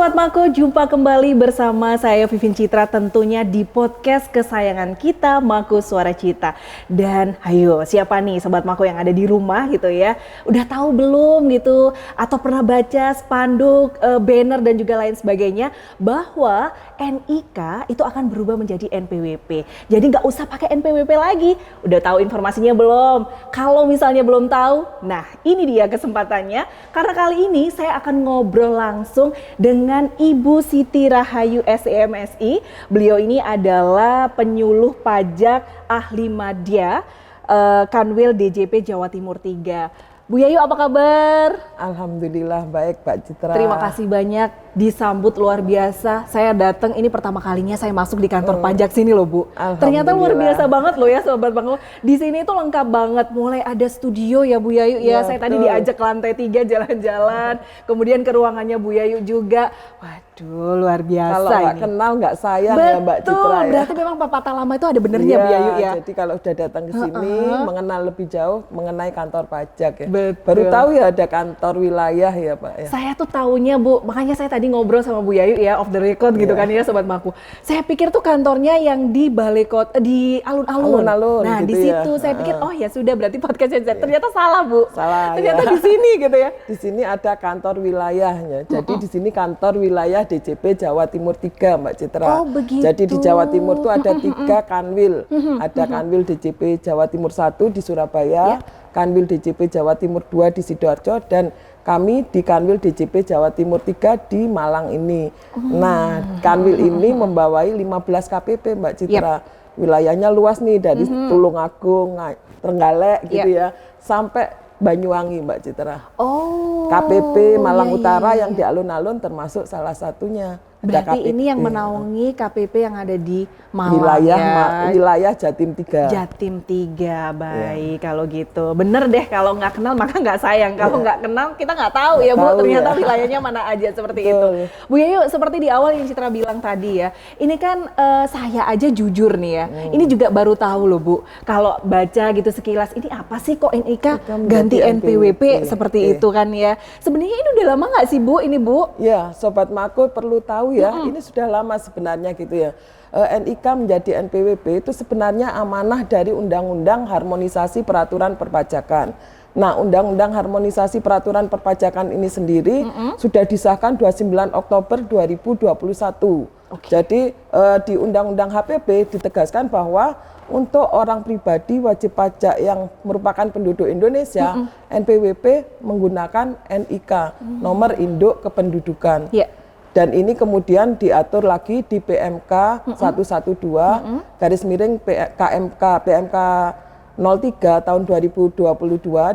Sobat Mako, jumpa kembali bersama saya Vivin Citra tentunya di podcast kesayangan kita, Mako Suara Cita. Dan ayo, siapa nih Sobat Mako yang ada di rumah gitu ya, udah tahu belum gitu, atau pernah baca spanduk, banner dan juga lain sebagainya, bahwa NIK itu akan berubah menjadi NPWP. Jadi nggak usah pakai NPWP lagi. Udah tahu informasinya belum? Kalau misalnya belum tahu, nah ini dia kesempatannya, karena kali ini saya akan ngobrol langsung dengan Ibu Siti Rahayu SEMSI. Beliau ini adalah penyuluh pajak ahli madya Kanwil DJP Jawa Timur 3. Bu Yayu, apa kabar? Alhamdulillah baik, Pak Citra. Terima kasih banyak, disambut luar biasa. Saya datang, ini pertama kalinya saya masuk di kantor pajak sini loh Bu. Ternyata luar biasa banget loh ya Sobat Banglo. Di sini itu lengkap banget, mulai ada studio ya Bu Yayu ya. Saya tadi diajak ke lantai 3 jalan-jalan, kemudian ke ruangannya Bu Yayu juga. Waduh, luar biasa. Kalau nggak kenal nggak sayang ya Mbak Citra. Betul, ya. berarti memang pepatah lama itu ada benernya Bu Yayu ya. Jadi kalau udah datang ke sini, mengenal lebih jauh mengenai kantor pajak ya. Betul. Baru tahu ya ada kantor wilayah ya Pak ya. Saya tuh taunya Bu, makanya saya tadi ngobrol sama Bu Yayu ya off the record gitu kan ya Sobat Maku. Saya pikir tuh kantornya yang di Balai Kota, di alun-alun. Nah gitu di situ ya. saya pikir oh ya sudah berarti podcast saya. Ternyata salah Bu. Salah. Ternyata ya. di sini gitu ya. Di sini ada kantor wilayahnya. Jadi di sini kantor wilayah DJP Jawa Timur 3 Mbak Citra. Oh begitu. Jadi di Jawa Timur tuh ada 3 kanwil. Ada kanwil DJP Jawa Timur 1 di Surabaya. Kanwil DJP Jawa Timur 2 di Sidoarjo, dan kami di Kanwil DJP Jawa Timur 3 di Malang ini. Nah, Kanwil ini membawai 15 KPP Mbak Citra. Wilayahnya luas nih, dari Tulungagung, Trenggalek gitu ya, sampai Banyuwangi Mbak Citra. Oh. KPP Malang Utara yang di alun-alun termasuk salah satunya. Berarti ini yang menaungi KPP yang ada di Malang wilayah Jatim 3. Jatim 3, baik kalau gitu. Bener deh, kalau nggak kenal maka nggak sayang. Kalau nggak kenal kita nggak tahu ya Bu, ternyata wilayahnya mana aja seperti itu. Bu Yayu, seperti di awal yang Citra bilang tadi ya, ini kan saya aja jujur nih ya, ini juga baru tahu loh Bu. Kalau baca gitu sekilas, ini apa sih kok NIK ganti NPWP seperti itu kan ya. Sebenarnya ini udah lama nggak sih Bu, ini Bu? Ya, Sobat Mako perlu tahu ya, ini sudah lama sebenarnya gitu ya. NIK menjadi NPWP itu sebenarnya amanah dari Undang-Undang Harmonisasi Peraturan Perpajakan. Nah, Undang-Undang Harmonisasi Peraturan Perpajakan ini sendiri sudah disahkan 29 Oktober 2021. Jadi di Undang-Undang HPP ditegaskan bahwa untuk orang pribadi wajib pajak yang merupakan penduduk Indonesia, NPWP menggunakan NIK, nomor induk kependudukan. Dan ini kemudian diatur lagi di PMK 112 garis miring PMK 03 tahun 2022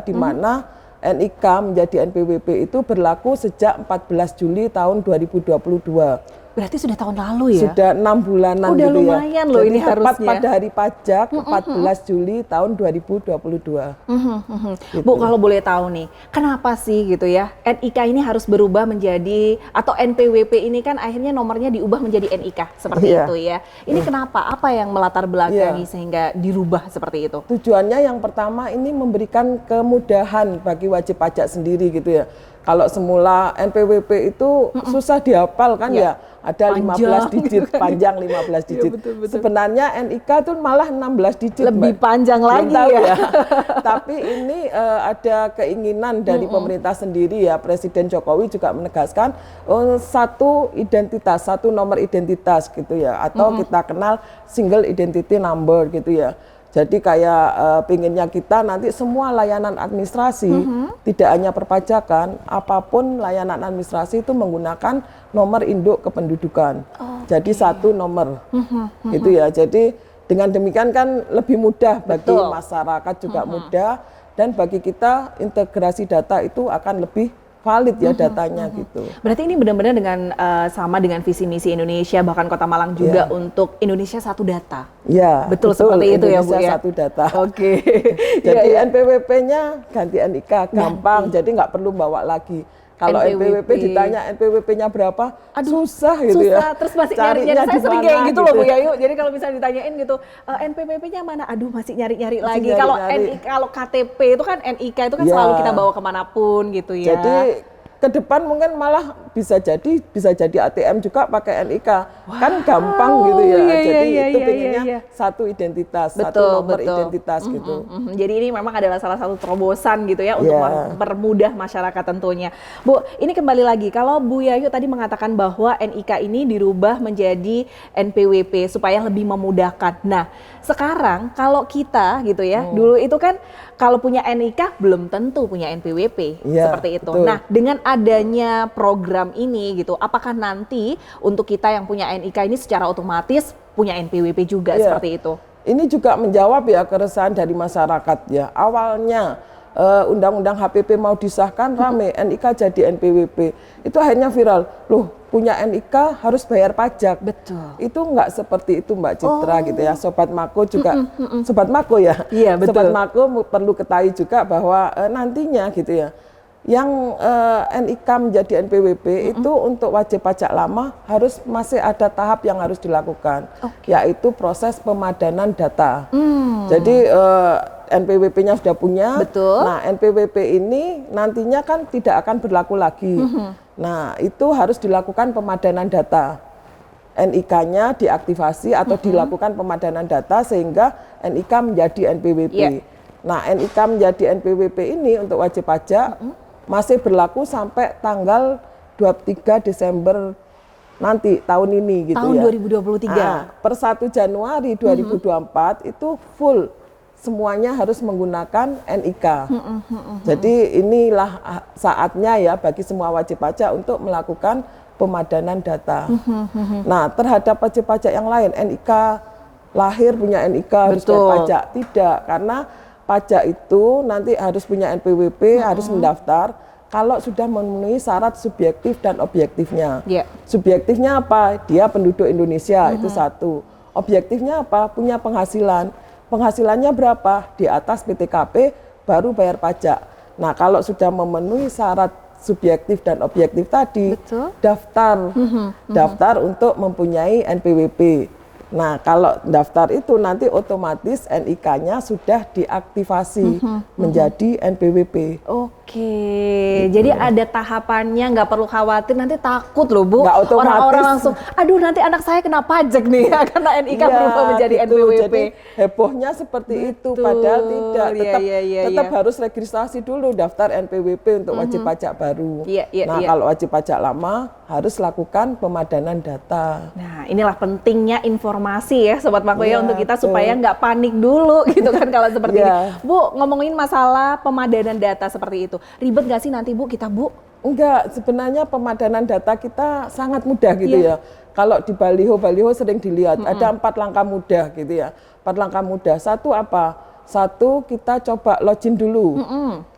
di mana NIK menjadi NPWP itu berlaku sejak 14 Juli tahun 2022. Berarti sudah tahun lalu ya? Sudah 6 bulanan udah gitu ya. Lumayan loh. Jadi ini harusnya. Tepat pada hari pajak 14 Juli tahun 2022. Gitu. Bu, kalau boleh tahu nih, kenapa sih gitu ya NIK ini harus berubah menjadi, atau NPWP ini kan akhirnya nomornya diubah menjadi NIK seperti itu ya. Ini kenapa? Apa yang melatar belakangi sehingga dirubah seperti itu? Tujuannya yang pertama ini memberikan kemudahan bagi wajib pajak sendiri gitu ya. Kalau semula NPWP itu susah dihafal kan ya, ada panjang. 15 digit, panjang 15 digit. Ya, betul. Sebenarnya NIK itu malah 16 digit. Lebih panjang lagi ya. Tapi ini ada keinginan dari pemerintah sendiri ya, Presiden Jokowi juga menegaskan satu identitas, satu nomor identitas gitu ya, atau kita kenal single identity number gitu ya. Jadi kayak pinginnya kita nanti semua layanan administrasi, tidak hanya perpajakan, apapun layanan administrasi itu menggunakan nomor induk kependudukan. Jadi satu nomor, gitu ya. Jadi dengan demikian kan lebih mudah bagi masyarakat juga mudah, dan bagi kita integrasi data itu akan lebih valid ya datanya gitu. Berarti ini benar-benar dengan sama dengan visi misi Indonesia, bahkan Kota Malang juga untuk Indonesia satu data. Ya, betul seperti itu ya Bu ya. Satu data. Oke. Jadi NPWP-nya ganti NIK gampang, jadi nggak perlu bawa lagi. Kalau NPWP ditanya NPWP-nya berapa, susah gitu ya. Terus masih nyari-nyari, saya sering kayak gitu loh Bu Yayu. Jadi kalau misalnya ditanyain gitu, NPWP-nya mana? Aduh masih nyari-nyari lagi. Kalau KTP itu kan NIK itu kan selalu kita bawa kemanapun gitu ya. Jadi ke depan mungkin malah bisa jadi ATM juga pakai NIK. Kan gampang gitu ya. Jadi itu pengennya satu identitas, satu nomor identitas gitu. Jadi ini memang adalah salah satu terobosan gitu ya untuk mempermudah masyarakat tentunya. Bu, ini kembali lagi kalau Bu Yayu tadi mengatakan bahwa NIK ini dirubah menjadi NPWP supaya lebih memudahkan. Nah, sekarang kalau kita gitu ya, dulu itu kan kalau punya NIK belum tentu punya NPWP seperti itu. Betul. Nah, dengan adanya program ini gitu, apakah nanti untuk kita yang punya NIK ini secara otomatis punya NPWP juga seperti itu? Ini juga menjawab ya keresahan dari masyarakat ya. Awalnya undang-undang HPP mau disahkan rame, NIK jadi NPWP. Itu akhirnya viral. Loh, punya NIK harus bayar pajak. Betul. Itu nggak seperti itu Mbak Citra gitu ya. Sobat Mako juga, Sobat Mako ya. Iya, betul. Sobat Mako perlu ketahui juga bahwa nantinya gitu ya, yang NIK menjadi NPWP itu untuk wajib pajak lama harus masih ada tahap yang harus dilakukan, yaitu proses pemadanan data. Jadi NPWP-nya sudah punya. Betul. Nah, NPWP ini nantinya kan tidak akan berlaku lagi. Nah, itu harus dilakukan pemadanan data. NIK-nya diaktifasi atau dilakukan pemadanan data sehingga NIK menjadi NPWP. Nah, NIK menjadi NPWP ini untuk wajib pajak masih berlaku sampai tanggal 23 Desember nanti tahun ini gitu tahun ya. 2023. Per 1 Januari 2024 itu full semuanya harus menggunakan NIK. Jadi inilah saatnya ya bagi semua wajib pajak untuk melakukan pemadanan data. Nah, terhadap wajib pajak yang lain, NIK lahir punya NIK harus bayar pajak. Tidak, karena pajak itu nanti harus punya NPWP, harus mendaftar kalau sudah memenuhi syarat subjektif dan objektifnya. Subjektifnya apa? Dia penduduk Indonesia, itu satu. Objektifnya apa? Punya penghasilan. Penghasilannya berapa? Di atas PTKP baru bayar pajak. Nah, kalau sudah memenuhi syarat subjektif dan objektif tadi, daftar untuk mempunyai NPWP. Nah, kalau daftar itu nanti otomatis NIK-nya sudah diaktifasi menjadi NPWP. Jadi ada tahapannya, nggak perlu khawatir nanti takut loh Bu. Orang-orang langsung, aduh nanti anak saya kena pajak nih karena NIK berubah menjadi NPWP. Jadi hebohnya seperti itu, padahal tidak. Tetap harus registrasi dulu daftar NPWP untuk wajib pajak baru. Nah, kalau wajib pajak lama harus lakukan pemadanan data. Nah, inilah pentingnya informasi ya Sobat Mako ya untuk kita supaya nggak panik dulu gitu kan kalau seperti ini. Bu, ngomongin masalah pemadanan data seperti itu. Ribet nggak sih nanti Bu kita Bu? Enggak, sebenarnya pemadanan data kita sangat mudah gitu ya. Kalau di baliho sering dilihat ada 4 langkah mudah gitu ya. 4 langkah mudah. Satu apa? Satu, kita coba login dulu.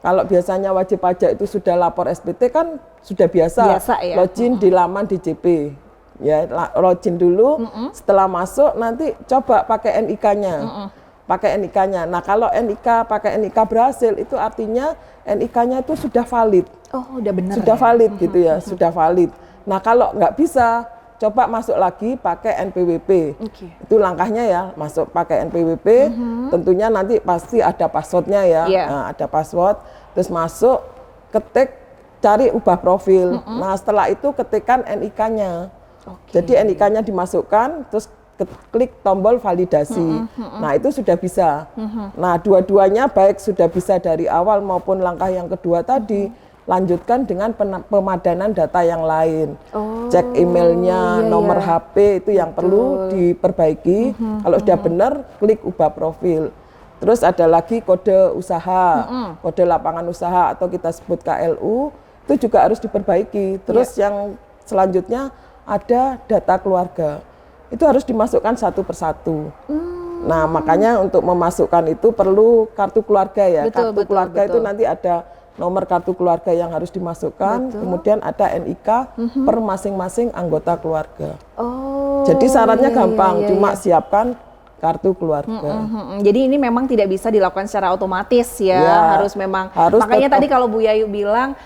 Kalau biasanya wajib pajak itu sudah lapor SPT kan sudah biasa ya? Login di laman DJP. Ya, login dulu. Setelah masuk nanti coba pakai NIK-nya. Pakai NIK-nya. Nah, kalau pakai NIK berhasil itu artinya NIK-nya itu sudah valid. Udah benar. Sudah valid gitu ya, sudah valid. Nah, kalau nggak bisa, coba masuk lagi pakai NPWP. Itu langkahnya ya, masuk pakai NPWP. Tentunya nanti pasti ada passwordnya ya. Nah, ada password, terus masuk, ketik, cari ubah profil. Nah, setelah itu ketikkan NIK-nya. Jadi NIK-nya dimasukkan, terus klik tombol validasi. Nah, itu sudah bisa. Nah, dua-duanya baik sudah bisa dari awal maupun langkah yang kedua tadi, lanjutkan dengan pemadanan data yang lain. Cek emailnya, nomor HP itu yang perlu diperbaiki. Kalau sudah benar, klik ubah profil. Terus ada lagi kode usaha, kode lapangan usaha atau kita sebut KLU, itu juga harus diperbaiki. Terus yang selanjutnya ada data keluarga. Itu harus dimasukkan satu persatu. Nah, makanya untuk memasukkan itu perlu kartu keluarga ya. Kartu keluarga itu nanti ada nomor kartu keluarga yang harus dimasukkan, kemudian ada NIK per masing-masing anggota keluarga. Jadi syaratnya gampang, cuma siapkan kartu keluarga. Jadi ini memang tidak bisa dilakukan secara otomatis ya, Ya, harus memang. harus Makanya tetap. tadi kalau Bu Yayu bilang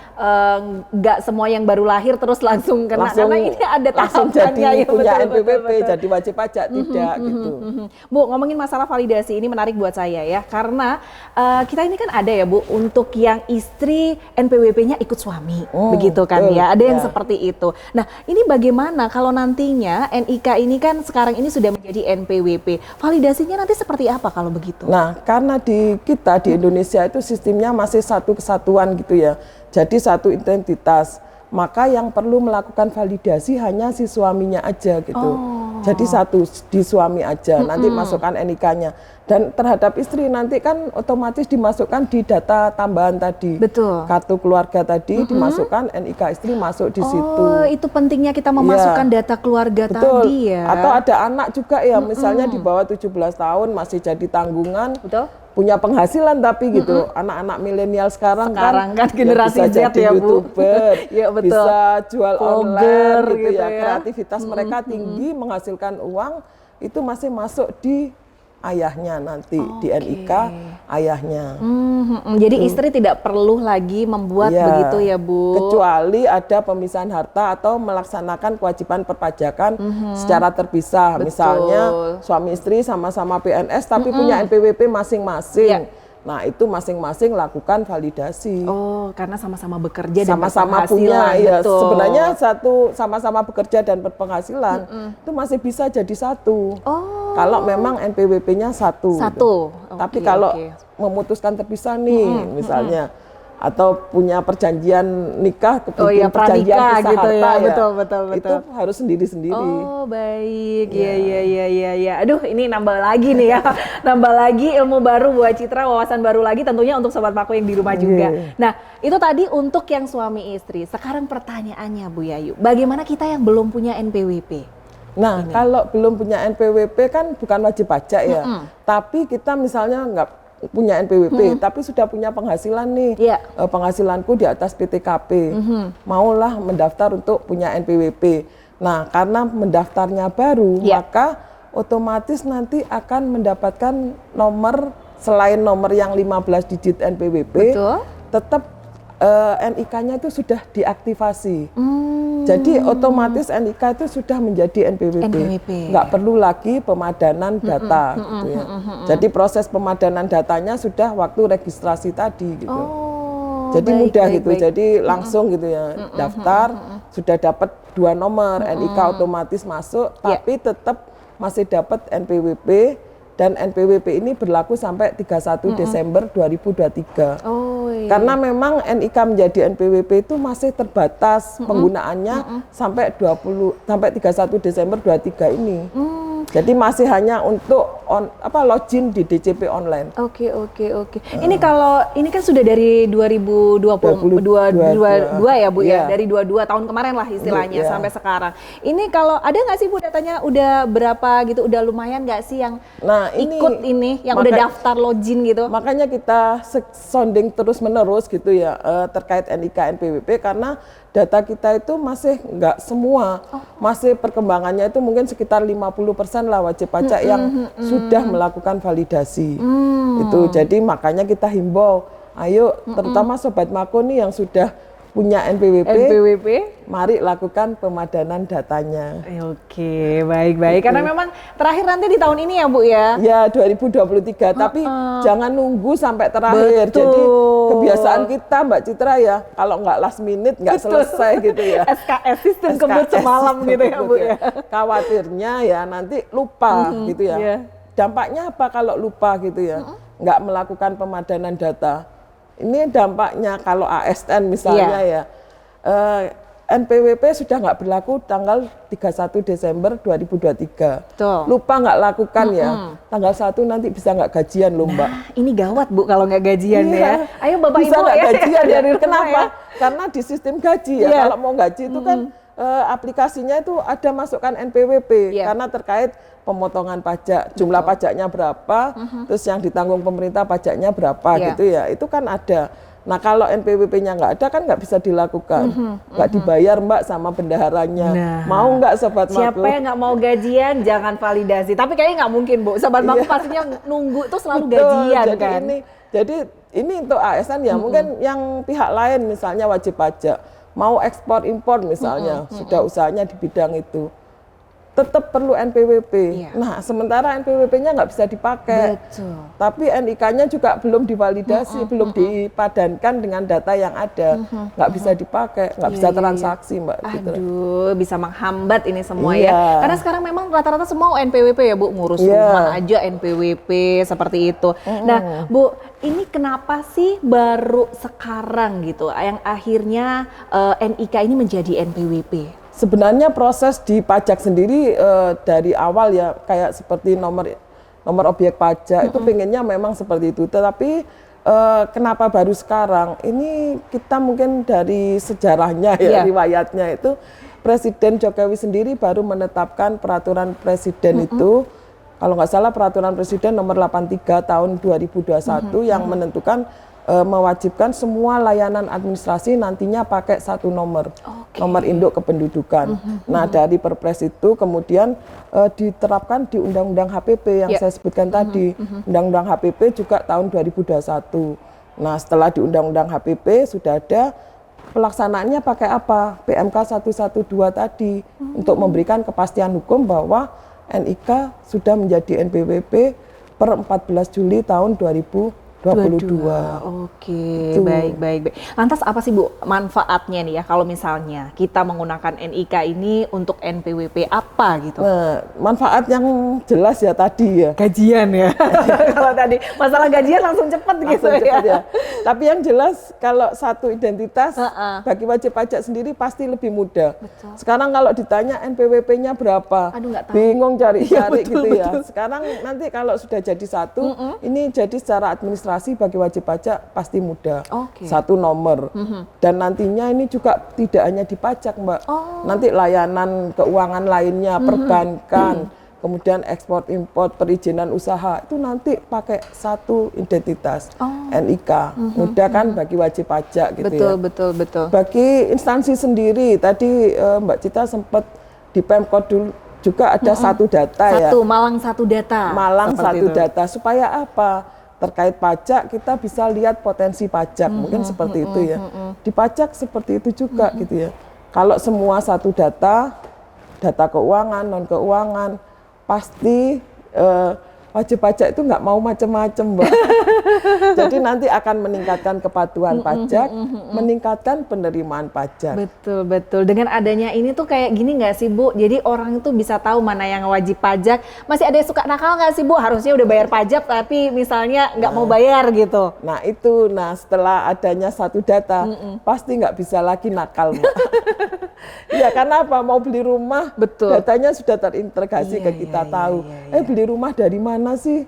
nggak semua yang baru lahir terus langsung kena, karena ini ada langsung tahapannya jadi ya. punya Betul, NPWP, betul, betul. jadi wajib pajak tidak gitu. Bu, ngomongin masalah validasi ini menarik buat saya ya, karena kita ini kan ada ya Bu, untuk yang istri NPWP-nya ikut suami, begitu kan betul, ya, ada yang ya. seperti itu. Nah, ini bagaimana kalau nantinya NIK ini kan sekarang ini sudah menjadi NPWP, validasinya nanti seperti apa kalau begitu? Nah, karena di kita di Indonesia itu sistemnya masih satu kesatuan gitu ya. Jadi satu identitas. Maka yang perlu melakukan validasi hanya si suaminya aja gitu. Jadi satu di suami aja, nanti masukkan NIK-nya. Dan terhadap istri nanti kan otomatis dimasukkan di data tambahan tadi. Betul. Kartu keluarga tadi dimasukkan, NIK istri masuk di situ. Oh, itu pentingnya kita memasukkan data keluarga Betul. tadi ya. Atau ada anak juga ya, misalnya di bawah 17 tahun masih jadi tanggungan. Betul. Punya penghasilan tapi gitu, anak-anak milenial sekarang kan ya generasi bisa Z jadi ya Bu. YouTuber, Ya, betul. bisa jual Vlogger online gitu, gitu ya. ya. Kreativitas mereka tinggi, menghasilkan uang, itu masih masuk di ayahnya nanti, di NIK ayahnya. Jadi istri tidak perlu lagi membuat Iya. begitu ya Bu. Kecuali ada pemisahan harta atau melaksanakan kewajiban perpajakan secara terpisah. Betul. Misalnya suami istri sama-sama PNS tapi punya NPWP masing-masing. Iya. Nah, itu masing-masing lakukan validasi. Oh, karena sama-sama bekerja dan Sama-sama berpenghasilan, punya, ya betul. sebenarnya sama-sama bekerja dan berpenghasilan itu masih bisa jadi satu. Oh. Kalau memang NPWP-nya satu. Satu. gitu. Tapi Oke, kalau oke. memutuskan terpisah nih, misalnya, atau punya perjanjian nikah, Oh iya, perjanjian pranikah pisah gitu ya, harta betul, betul. itu harus sendiri-sendiri. Oh baik, ya. Aduh ini nambah lagi nih ya, nambah lagi ilmu baru buat Citra, wawasan baru lagi tentunya untuk Sobat Mako yang di rumah juga. Nah itu tadi untuk yang suami istri, sekarang pertanyaannya Bu Yayu, bagaimana kita yang belum punya NPWP? Nah, kalau belum punya NPWP kan bukan wajib pajak ya, tapi kita misalnya nggak punya NPWP, tapi sudah punya penghasilan nih, Iya. Penghasilanku di atas PTKP, maulah mendaftar untuk punya NPWP. Nah, karena mendaftarnya baru, Iya. maka otomatis nanti akan mendapatkan nomor, selain nomor yang 15 digit NPWP, Betul. tetap NIK-nya itu sudah diaktifasi. Jadi otomatis NIK itu sudah menjadi NPWP. Nggak perlu lagi pemadanan data gitu ya. Jadi proses pemadanan datanya sudah waktu registrasi tadi gitu. Oh, Jadi baik, mudah baik, gitu. baik. Jadi langsung gitu ya, daftar sudah dapat 2 nomor, NIK otomatis masuk, tapi tetap masih dapat NPWP. Dan NPWP ini berlaku sampai 31 Desember 2023. Oh, iya. Karena memang NIK menjadi NPWP itu masih terbatas penggunaannya sampai 31 Desember 23 ini. Jadi masih hanya untuk login di DJP online. Oke. Ini kalau ini kan sudah dari 2022 ya Bu ya, Iya. dari 22 tahun kemarin lah istilahnya Iya. sampai sekarang. Ini kalau ada nggak sih Bu datanya udah berapa gitu, udah lumayan nggak sih yang Nah, ikut ini, yang udah daftar login gitu? Makanya kita sounding terus-menerus gitu ya terkait NIK NPWP karena data kita itu masih nggak semua, masih perkembangannya itu mungkin sekitar 50% lah wajib pajak yang sudah melakukan validasi. Itu jadi makanya kita himbau, ayo terutama Sobat Mako nih yang sudah punya NPWP, mari lakukan pemadanan datanya. Oke, baik. Karena memang terakhir nanti di tahun ini ya Bu ya? Ya 2023, tapi jangan nunggu sampai terakhir. Betul. Jadi kebiasaan kita Mbak Citra ya, kalau nggak last minute nggak selesai gitu ya. SKS sistem kebut SKS semalam sistem gitu ya kebut Bu ya? Khawatirnya ya nanti lupa gitu ya. Iya. Dampaknya apa kalau lupa gitu ya? Nggak melakukan pemadanan data. Ini dampaknya kalau ASN misalnya ya, NPWP sudah nggak berlaku tanggal 31 Desember 2023. Betul. Lupa nggak lakukan ya, tanggal 1 nanti bisa nggak gajian loh Mbak. Nah, ini gawat Bu kalau nggak gajian Iya. ya. Ayo Bapak bisa Ibu nggak ya gajian ya. dari rumah Kenapa? ya. Karena di sistem gaji ya, Iya. kalau mau gaji itu kan aplikasinya itu ada masukkan NPWP Iya. karena terkait pemotongan pajak, jumlah pajaknya berapa, terus yang ditanggung pemerintah pajaknya berapa Iya. gitu ya, itu kan ada. Nah kalau NPWP-nya nggak ada kan nggak bisa dilakukan, nggak dibayar Mbak sama bendaharanya. Nah, mau nggak Sobat siapa Maku? yang nggak mau gajian jangan validasi. Tapi kayaknya nggak mungkin Bu, Sobat Maku pastinya nunggu tuh selalu gajian jadi kan. Jadi ini untuk ASN ya mungkin yang pihak lain misalnya wajib pajak mau ekspor impor misalnya sudah usahanya di bidang itu tetap perlu NPWP. Iya. Nah sementara NPWP-nya nggak bisa dipakai. Betul. Tapi NIK-nya juga belum divalidasi, belum dipadankan dengan data yang ada, nggak bisa dipakai, nggak bisa transaksi Mbak. Gitu. Aduh, bisa menghambat ini semua Iya. ya. Karena sekarang memang rata-rata semua NPWP ya Bu, ngurus rumah aja NPWP seperti itu. Nah Bu, ini kenapa sih baru sekarang gitu yang akhirnya NIK ini menjadi NPWP? Sebenarnya proses di pajak sendiri dari awal ya kayak seperti nomor objek pajak itu pengennya memang seperti itu. Tetapi kenapa baru sekarang? Ini kita mungkin dari sejarahnya ya riwayatnya itu Presiden Jokowi sendiri baru menetapkan peraturan presiden itu kalau nggak salah peraturan presiden nomor 83 tahun 2021 yang menentukan mewajibkan semua layanan administrasi nantinya pakai satu nomor, nomor induk kependudukan. Nah dari Perpres itu kemudian diterapkan di Undang-Undang HPP yang saya sebutkan tadi. Undang-Undang HPP juga tahun 2021. Nah setelah di Undang-Undang HPP sudah ada pelaksanaannya pakai apa? PMK 112 tadi untuk memberikan kepastian hukum bahwa NIK sudah menjadi NPWP per 14 Juli tahun 2022. Oke, baik. Lantas apa sih Bu manfaatnya nih ya kalau misalnya kita menggunakan NIK ini untuk NPWP apa gitu? Nah, manfaat yang jelas ya tadi ya. Gajian ya. Kalau tadi masalah gajian langsung cepet gitu ya. Tapi yang jelas kalau satu identitas bagi wajib pajak sendiri pasti lebih mudah. Betul. Sekarang kalau ditanya NPWP-nya berapa, Aduh, nggak tahu. bingung cari-cari Betul, gitu ya. betul. Sekarang nanti kalau sudah jadi satu, ini jadi secara administrasi bagi wajib pajak pasti mudah. Satu nomor. Dan nantinya ini juga tidak hanya di pajak Mbak. Nanti layanan keuangan lainnya, perbankan, kemudian ekspor impor, perizinan usaha itu nanti pakai satu identitas NIK. Mudah kan bagi wajib pajak gitu ya. Betul. Bagi instansi sendiri tadi Mbak Cita sempat di Pemkot dulu juga ada satu data ya. Malang satu data. Malang satu data supaya apa? Terkait pajak kita bisa lihat potensi pajak mungkin seperti itu ya. Di pajak seperti itu juga gitu ya. Kalau semua satu data keuangan, non keuangan pasti wajib pajak itu nggak mau macam-macam Mbak. Jadi nanti akan meningkatkan kepatuhan pajak, meningkatkan penerimaan pajak. Betul. Dengan adanya ini tuh kayak gini nggak sih Bu? Jadi orang itu bisa tahu mana yang wajib pajak. Masih ada yang suka nakal nggak sih Bu? Harusnya udah bayar pajak tapi misalnya nggak mau bayar gitu. Nah itu, setelah adanya satu data pasti nggak bisa lagi nakal Mbak. Ya karena apa? Mau beli rumah, datanya sudah terintegrasi ke kita tahu. Beli rumah dari mana sih?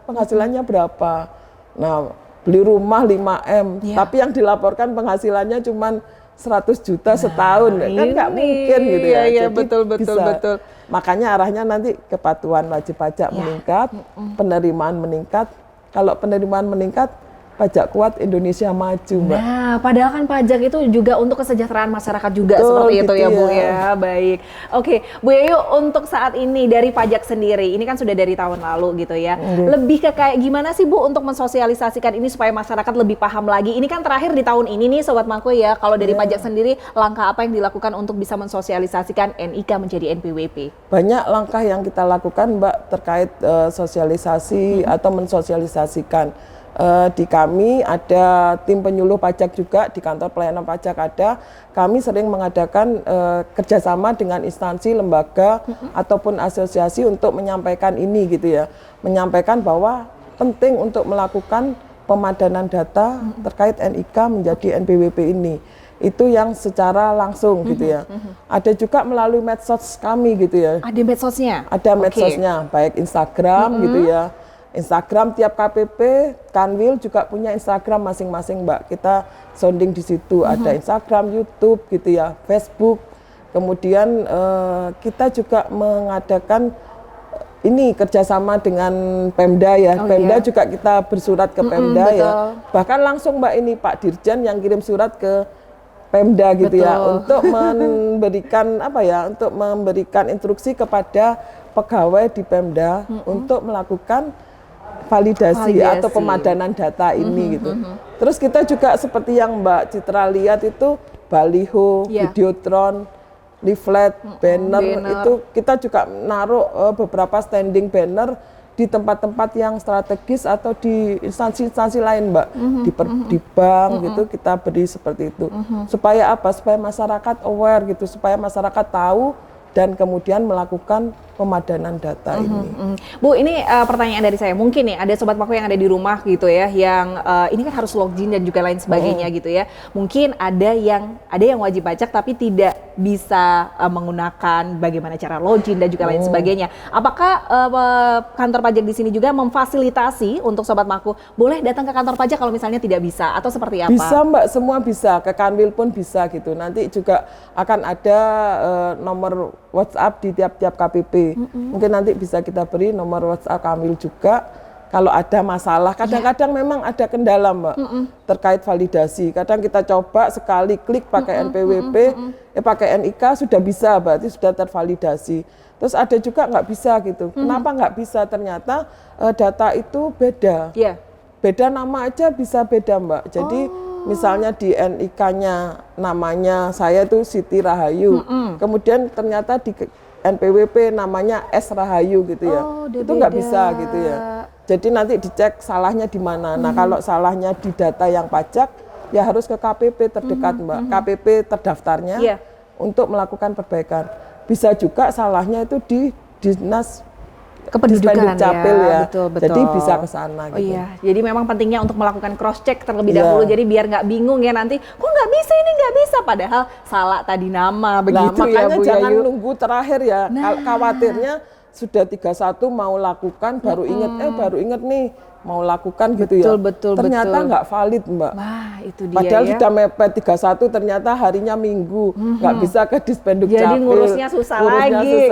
Penghasilannya berapa? Nah, beli rumah 5M, tapi yang dilaporkan penghasilannya cuma 100 juta setahun, kan nggak mungkin gitu ya. Iya, Jadi betul. Makanya arahnya nanti kepatuhan wajib pajak meningkat, penerimaan meningkat. Kalau penerimaan meningkat, pajak kuat Indonesia maju, Mbak. Nah, padahal kan pajak itu juga untuk kesejahteraan masyarakat juga seperti itu ya, Bu ya. Baik. Oke, Bu Yayu, untuk saat ini dari pajak sendiri, ini kan sudah dari tahun lalu gitu ya. Lebih ke kayak gimana sih Bu untuk mensosialisasikan ini supaya masyarakat lebih paham lagi? Ini kan terakhir di tahun ini nih Sobat Maku ya. Kalau dari pajak sendiri, langkah apa yang dilakukan untuk bisa mensosialisasikan NIK menjadi NPWP? Banyak langkah yang kita lakukan, Mbak, terkait sosialisasi atau mensosialisasikan. Di kami ada tim penyuluh pajak juga, di kantor pelayanan pajak ada. Kami sering mengadakan kerjasama dengan instansi, lembaga, ataupun asosiasi untuk menyampaikan ini gitu ya. Menyampaikan bahwa penting untuk melakukan pemadanan data terkait NIK menjadi NPWP ini. Itu yang secara langsung gitu ya. Ada juga melalui medsos kami gitu ya. Ada medsosnya? Ada medsosnya, baik Instagram gitu ya. Instagram tiap KPP, Kanwil juga punya Instagram masing-masing Mbak. Kita sounding di situ, ada Instagram, YouTube gitu ya, Facebook. Kemudian kita juga mengadakan ini kerjasama dengan Pemda ya. Pemda juga kita bersurat ke Pemda ya. Bahkan langsung Mbak ini Pak Dirjen yang kirim surat ke Pemda gitu ya untuk memberikan untuk memberikan instruksi kepada pegawai di Pemda untuk melakukan validasi atau pemadanan data ini gitu. Terus kita juga seperti yang Mbak Citra lihat itu baliho, videotron, leaflet, banner itu kita juga naruh beberapa standing banner di tempat-tempat yang strategis atau di instansi-instansi lain, Mbak, di bank gitu kita beri seperti itu. Supaya apa? Supaya masyarakat aware gitu, supaya masyarakat tahu dan kemudian melakukan pemadanan data ini. Bu, ini pertanyaan dari saya. Mungkin nih ada sobat Mako yang ada di rumah gitu ya, yang ini kan harus login dan juga lain sebagainya gitu ya. Mungkin ada yang wajib pajak tapi tidak bisa menggunakan bagaimana cara login dan juga lain sebagainya. Apakah kantor pajak di sini juga memfasilitasi untuk sobat Mako boleh datang ke kantor pajak kalau misalnya tidak bisa atau seperti apa? Bisa Mbak, semua bisa. Ke Kanwil pun bisa gitu. Nanti juga akan ada nomor WhatsApp di tiap-tiap KPP. Mungkin nanti bisa kita beri nomor WhatsApp Kanwil juga. Kalau ada masalah, kadang-kadang memang ada kendala Mbak terkait validasi. Kadang kita coba sekali klik pakai NPWP, pakai NIK sudah bisa, berarti sudah tervalidasi. Terus ada juga nggak bisa gitu. Kenapa nggak bisa? Ternyata data itu beda. Beda nama aja bisa beda Mbak. Jadi misalnya di NIK-nya namanya saya itu Siti Rahayu, kemudian ternyata di NPWP namanya S Rahayu gitu ya, itu nggak bisa gitu ya. Jadi nanti dicek salahnya di mana. Nah kalau salahnya di data yang pajak, ya harus ke KPP terdekat Mbak, KPP terdaftarnya untuk melakukan perbaikan. Bisa juga salahnya itu di Dinas Kependudukan ya, betul. Jadi bisa ke sana gitu. Jadi memang pentingnya untuk melakukan cross check terlebih dahulu. Jadi biar nggak bingung ya nanti, kok nggak bisa ini nggak bisa, padahal salah tadi nama begitu ya Bu Yayu. Makanya jangan nunggu terakhir ya. Khawatirnya sudah 31 mau lakukan baru inget nih mau lakukan gitu ya. Ternyata nggak valid Mbak. Wah itu dia. Padahal sudah mepet 31 ternyata harinya Minggu, nggak bisa ke Dispenduk Capil. Jadi ngurusnya susah lagi.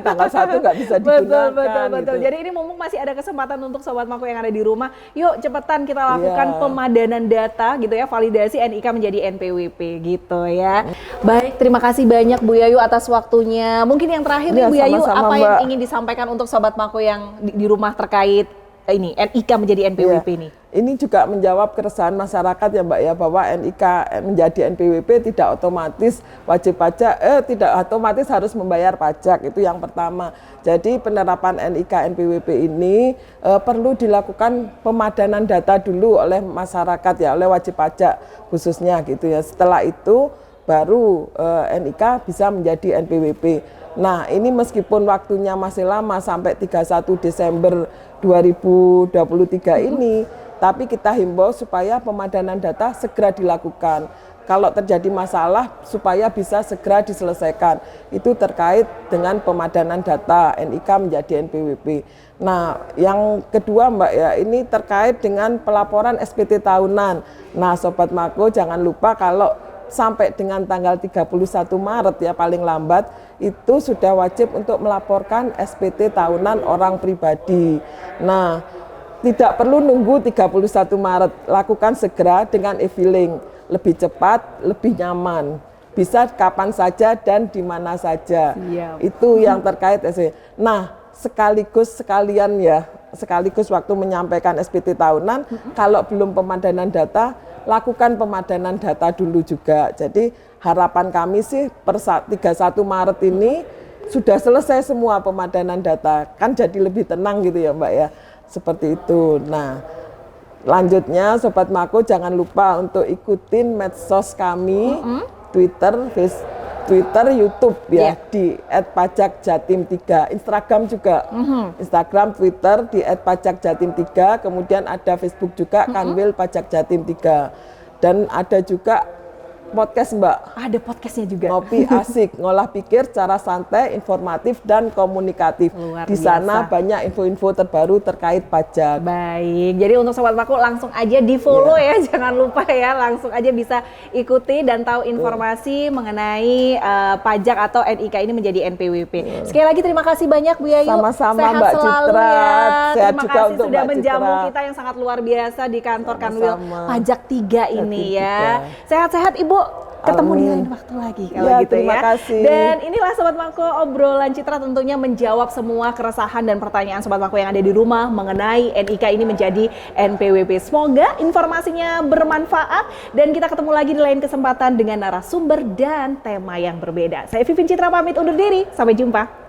Tanggal 1 nggak bisa digunakan. Betul. Gitu. Jadi ini mumpung masih ada kesempatan untuk sobat Mako yang ada di rumah, yuk cepetan kita lakukan pemadanan data gitu ya, validasi NIK menjadi NPWP gitu ya. Baik, terima kasih banyak Bu Yayu atas waktunya. Mungkin yang terakhir nih Bu Yayu, apa yang ingin disampaikan untuk sobat Mako yang di rumah terkait ini NIK menjadi NPWP ini? Ini juga menjawab keresahan masyarakat ya Mbak ya, bahwa NIK menjadi NPWP tidak otomatis wajib pajak, tidak otomatis harus membayar pajak, itu yang pertama. Jadi penerapan NIK NPWP ini perlu dilakukan pemadanan data dulu oleh masyarakat ya, oleh wajib pajak khususnya gitu ya. Setelah itu baru NIK bisa menjadi NPWP. Nah ini meskipun waktunya masih lama sampai 31 Desember 2023 ini, tapi kita himbau supaya pemadanan data segera dilakukan. Kalau terjadi masalah supaya bisa segera diselesaikan. Itu terkait dengan pemadanan data NIK menjadi NPWP. Nah, yang kedua Mbak ya, ini terkait dengan pelaporan SPT tahunan. Nah, Sobat Mako jangan lupa kalau sampai dengan tanggal 31 Maret ya paling lambat itu sudah wajib untuk melaporkan SPT tahunan orang pribadi. Nah, tidak perlu nunggu 31 Maret, lakukan segera dengan e-filing, lebih cepat, lebih nyaman. Bisa kapan saja dan di mana saja. Itu yang terkait SPT. Nah, sekaligus waktu menyampaikan SPT tahunan, kalau belum pemadanan data, lakukan pemadanan data dulu juga. Jadi harapan kami sih per 31 Maret ini sudah selesai semua pemadanan data. Kan jadi lebih tenang gitu ya Mbak ya. Seperti itu. Nah, lanjutnya Sobat Mako jangan lupa untuk ikutin medsos kami, Twitter, YouTube ya, di @pajakjatim3, Instagram juga, Instagram, Twitter di @pajakjatim3, kemudian ada Facebook juga, Kanwil Pajak Jatim 3, dan ada juga podcast Mbak. Ada podcastnya juga. Ngopi asik, ngolah pikir cara santai, informatif dan komunikatif. Luar Di sana biasa. banyak info-info terbaru terkait pajak. Baik, jadi untuk Sobat Maku langsung aja di follow ya, jangan lupa ya, langsung aja bisa ikuti dan tahu informasi mengenai pajak atau NIK ini menjadi NPWP. Sekali lagi terima kasih banyak Bu Yayu. Sama-sama, Sehat Mbak selalu Citra. ya. Sehat Terima juga kasih untuk sudah Mbak menjamu Citra. kita yang sangat luar biasa di kantor Kanwil Sama-sama. Pajak 3 ini Pajak ya. 3. Sehat-sehat Ibu. Ketemu di Amin. lain waktu lagi kalau Ya, gitu terima ya. kasih. Dan inilah Sobat Mako, obrolan Citra tentunya menjawab semua keresahan dan pertanyaan Sobat Mako yang ada di rumah mengenai NIK ini menjadi NPWP. Semoga informasinya bermanfaat dan kita ketemu lagi di lain kesempatan dengan narasumber dan tema yang berbeda. Saya Vivin Citra pamit undur diri, sampai jumpa.